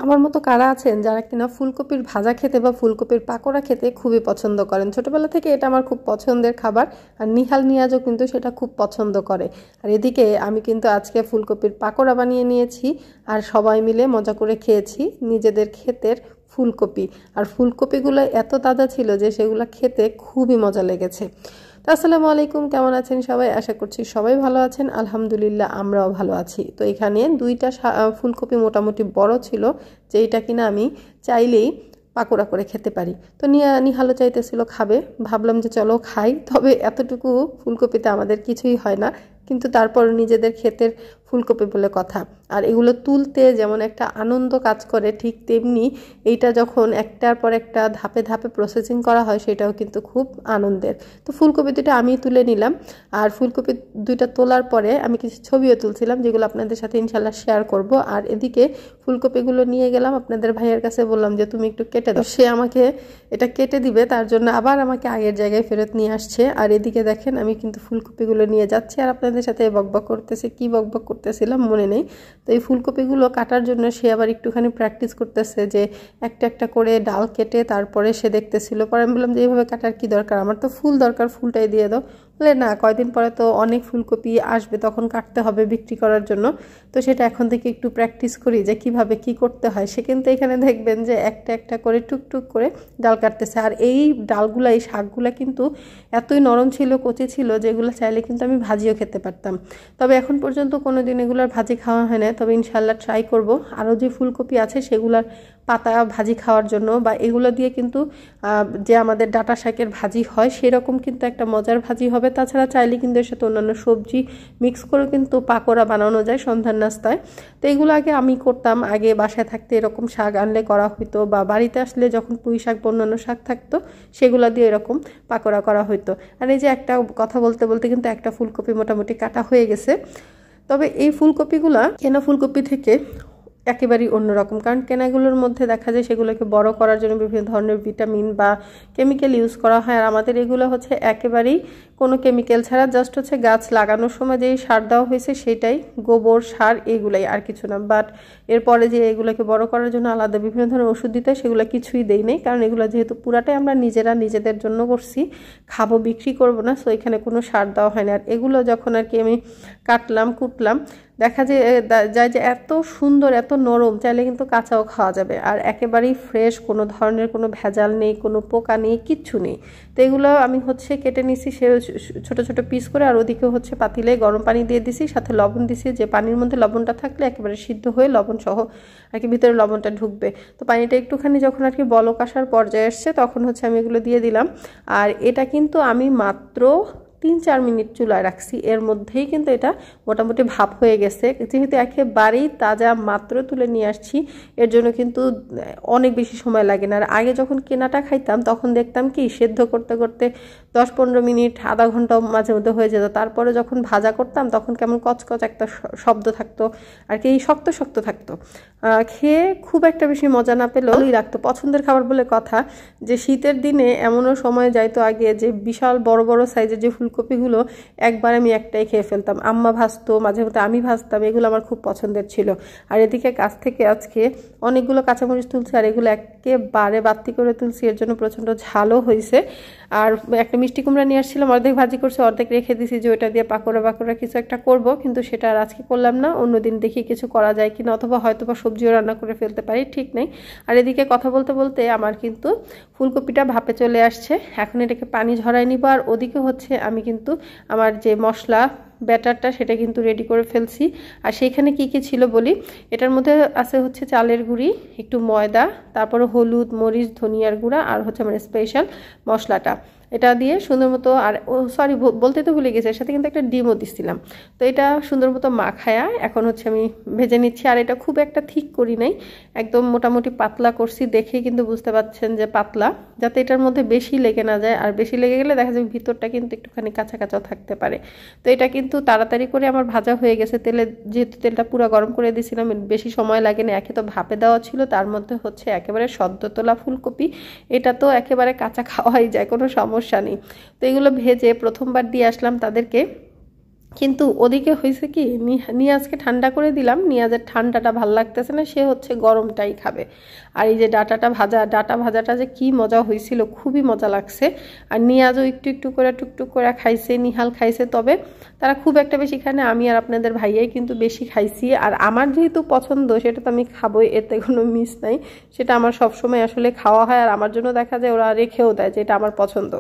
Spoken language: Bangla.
আমার মতো কারা আছেন যারা কিনা ফুলকপির ভাজা খেতে বা ফুলকপির পাকোড়া খেতে খুবই পছন্দ করেন? ছোটবেলা থেকে এটা আমার খুব পছন্দের খাবার। আর নিহাল নিয়াজও কিন্তু সেটা খুব পছন্দ করে। আর এদিকে আমি কিন্তু আজকে ফুলকপির পাকোড়া বানিয়ে নিয়েছি আর সবাই মিলে মজা করে খেয়েছি নিজেদের ক্ষেতের ফুলকপি। আর ফুলকপিগুলো এত তাজা ছিল যে সেগুলো খেতে খুবই মজা লেগেছে। তো আসসালামু আলাইকুম, কেমন আছেন সবাই? আশা করছি সবাই ভালো আছেন। আলহামদুলিল্লাহ আমরাও ভালো আছি। তো এখানে দুইটা ফুলকপি মোটামুটি বড় ছিল, যেইটা কিনা আমি চাইলেই পাকোড়া করে খেতে পারি। তো নিহালও চাইতেছিল খাবে, ভাবলাম যে চলো খাই। তবে এতটুকু ফুলকপিতে আমাদের কিছুই হয় না, কিন্তু তারপর নিজেদের ক্ষেতের ফুলকপি বলে কথা। আর এগুলো তুলতে যেমন একটা আনন্দ কাজ করে, ঠিক তেমনি এইটা যখন একটার পর একটা ধাপে ধাপে প্রসেসিং করা হয় সেটাও কিন্তু খুব আনন্দের। তো ফুলকপি দুটো আমি তুলে নিলাম। আর ফুলকপি দুইটা তোলার পরে আমি কিছু ছবিও তুলছিলাম, যেগুলো আপনাদের সাথে ইনশাল্লাহ শেয়ার করব। আর এদিকে ফুলকপিগুলো নিয়ে গেলাম আপনাদের ভাইয়ের কাছে, বললাম যে তুমি একটু কেটে দাও। সে আমাকে এটা কেটে দিবে, তার জন্য আবার আমাকে আগের জায়গায় ফেরত নিয়ে আসছে। আর এদিকে দেখেন আমি কিন্তু ফুলকপিগুলো নিয়ে যাচ্ছি আর আপনাদের সাথে বকবক করতেছি। কি বকবক করতেছিলাম মনে নেই। তো এই ফুলকপিগুলো কাটার জন্য সে আবার একটুখানি প্র্যাকটিস করতেছে, যে একটা একটা করে ডাল কেটে তারপরে সে দেখতেছিল। পরে আমি বললাম যে এইভাবে কাটার কি দরকার, আমার তো ফুল দরকার, ফুলটাই দিয়ে দাও। বলে না, কয়দিন পরে তো অনেক ফুলকপি আসবে, তখন কাটতে হবে বিক্রি করার জন্য। তো সেটা এখন থেকে একটু প্র্যাকটিস করি যে কিভাবে কি করতে হয়। সে কিন্তু এখানে দেখবেন যে একটা একটা করে টুকটুক করে ডাল কাটতেছে। আর এই ডালগুলা, এই শাকগুলা কিন্তু এতই নরম ছিল, কচি ছিল, যেগুলো চাইলে কিন্তু আমি ভাজিও খেতে পারতাম। তবে এখন পর্যন্ত কোনো দিন এগুলোর ভাজি খাওয়া হয় না, তবে ইনশাল্লাহ ট্রাই করব। আরও যে ফুলকপি আছে সেগুলার পাতা ভাজি খাওয়ার জন্য, বা এগুলো দিয়ে কিন্তু যে আমাদের ডাঁটা শাকের ভাজি হয় সেরকম কিন্তু একটা মজার ভাজি হবে। তাছাড়া চাইলে কিন্তু এর সাথে অন্যান্য সবজি মিক্স করে কিন্তু পাকোড়া বানানো যায় সন্ধ্যার নাস্তায়। তো এগুলো আগে আমি করতাম, আগে বাসায় থাকতে এরকম শাক আনলে করা হইতো, বা বাড়িতে আসলে যখন পুঁই শাক বা অন্যান্য শাক থাকতো সেগুলো দিয়ে এরকম পাকোড়া করা হইতো। আর এই যে একটা কথা বলতে বলতে কিন্তু একটা ফুলকপি মোটামুটি কাটা হয়ে গেছে। তবে এই ফুলকপিগুলা কেনা ফুলকপি থেকে একেবারেই অন্যরকম, কারণ কেনাগুলোর মধ্যে দেখা যায় সেগুলোকে বড় করার জন্য বিভিন্ন ধরনের ভিটামিন বা কেমিক্যাল ইউজ করা হয়। আর আমাদের এগুলো হচ্ছে একেবারেই কোনো কেমিক্যাল ছাড়া, জাস্ট হচ্ছে গাছ লাগানোর সময় যেই সার দেওয়া হয়েছে সেটাই, গোবর সার, এগুলাই, আর কিছু না। বাট এরপরে যে এগুলোকে বড় করার জন্য আলাদা বিভিন্ন ধরনের ওষুধ দিতে, সেগুলো কিছুই দেই নেই, কারণ এগুলো যেহেতু পুরাটাই আমরা নিজেরা নিজেদের জন্য করছি, খাবো, বিক্রি করবো না, সো এখানে কোনো সার দেওয়া হয় না। আর এগুলো যখন আর কি আমি কাটলাম কুটলাম, দেখা যায় যে এত সুন্দর, এত নরম, চাইলে কিন্তু কাঁচাও খাওয়া যাবে। আর একেবারেই ফ্রেশ, কোনো ধরনের কোনো ভেজাল নেই, কোনো পোকা নেই, কিচ্ছু নেই। তো এগুলো আমি হচ্ছে কেটে নিছি সে ছোট ছোট পিস করে। আর ওদিকে হচ্ছে পাতিলে গরম পানি দিয়ে দিছি, সাথে লবণ দিছি, যে পানির মধ্যে লবণটা থাকলে একেবারে সিদ্ধ হয়ে লবণ সহ আর কি ভিতরে লবণটা ঢুকবে। তো পানিটা একটুখানি যখন আর কি বলক আসার পর্যায়ে এসছে, তখন হচ্ছে আমি এগুলো দিয়ে দিলাম। আর এটা কিন্তু আমি মাত্র 3-4 মিনিট চুলায় রাখছি, এর মধ্যেই কিন্তু এটা মোটামুটি ভাপ হয়ে গেছে। যেহেতু একেবারেই তাজা মাত্র তুলে নিয়ে আসছি, এর জন্য কিন্তু অনেক বেশি সময় লাগে না। আর আগে যখন কেনাটা খাইতাম তখন দেখতাম কি সেদ্ধ করতে করতে 10-15 মিনিট, আধা ঘন্টাও মাঝে মধ্যে হয়ে যেত। তারপরে যখন ভাজা করতাম তখন কেমন কচকচ একটা শব্দ থাকতো, আর কি শক্ত শক্ত থাকতো। খেয়ে খুব একটা বেশি মজা না পেলেই রাখতো, পছন্দের খাবার বলে কথা। যে শীতের দিনে এমনও সময় যাইতো আগে যে বিশাল বড় বড় সাইজের যে ফুলকপিগুলো একবার আমি একটাই খেয়ে ফেলতাম। আম্মা ভাজতো, মাঝে মধ্যে আমি ভাজতাম, এগুলো আমার খুব পছন্দের ছিল। আর এদিকে গাছ থেকে আজকে অনেকগুলো কাঁচামরিচ তুলছি, আর এগুলো একেবারে বাতি করে তুলছি, এর জন্য প্রচণ্ড ঝালও হয়েছে। আর একটা মিষ্টি কুমড়া নিয়ে আসছিলাম, অর্ধেক ভাজি করছে, অর্ধেক রেখে দিছি যে ওইটা দিয়ে পাকোড়া কিছু একটা করব, কিন্তু সেটা আর আজকে করলাম না। অন্যদিন দেখি কিছু করা যায় কিনা, অথবা হয়তো বা সবজিও রান্না করে ফেলতে পারি, ঠিক নেই। আর এদিকে কথা বলতে বলতে আমার কিন্তু ফুলকপিটা ভাপে চলে আসছে, এখন এটাকে পানি ঝরাই নিব। আর ওদিকে হচ্ছে আমি কিন্তু আমার যে মশলা ব্যাটারটা সেটা কিন্তু রেডি করে ফেলছি। আর সেইখানে কি কি ছিল বলি, এটার মধ্যে আছে হচ্ছে চালের গুঁড়ি, একটু ময়দা, তারপরে হলুদ, মরিচ, ধনিয়ার গুঁড়া, আর হচ্ছে আমার স্পেশাল মশলাটা, এটা দিয়ে সুন্দর মতো। আর সরি, বলতে তো ভুলে গেছি, এর সাথে কিন্তু একটা ডিমও দিচ্ছিলাম। তো এটা সুন্দর মতো মাখায়া এখন হচ্ছে আমি ভেজে নিচ্ছি। আর এটা খুব একটা ঠিক করি নাই, একদম মোটামুটি পাতলা করছি, দেখেই কিন্তু বুঝতে পারছেন যে পাতলা, যাতে এটার মধ্যে বেশি লেগে না যায়। আর বেশি লেগে গেলে দেখা যাবে ভিতরটা কিন্তু একটুখানি কাঁচা কাঁচাও থাকতে পারে। তো এটা কিন্তু তাড়াতাড়ি করে আমার ভাজা হয়ে গেছে তেলে, যেহেতু তেলটা পুরো গরম করে দিয়েছিলাম, বেশি সময় লাগে না। একে তো ভাপে দেওয়া ছিল, তার মধ্যে হচ্ছে একেবারে সদ্য তোলা ফুলকপি, এটা তো একেবারে কাঁচা খাওয়াই যায়, কোনো সমস্যা নেই। তো এগুলো ভেজে প্রথমবার দিয়ে আসলাম তাদেরকে। কিন্তু ওদিকে হয়েছে কি, নিয়াজকে ঠান্ডা করে দিলাম, নিয়াজের ঠান্ডাটা ভাল লাগতেছে না, সে হচ্ছে গরমটাই খাবে। আর এই যে ডাটা ভাজাটা যে কি মজা হয়েছিল, খুবই মজা লাগছে। আর নিয়াজও একটু একটু করে টুকটুক করে খাইছে, নিহাল খাইছে, তবে তারা খুব একটা বেশি খায় না, আমি আর আপনাদের ভাইয়াই কিন্তু বেশি খাইছি। আর আমার যেহেতু পছন্দ সেটা তো আমি খাবোই, এতে কোনো মিস নাই, সেটা আমার সবসময় আসলে খাওয়া হয়। আর আমার জন্য দেখা যায় ওরা রেখেও দেয় যে এটা আমার পছন্দ।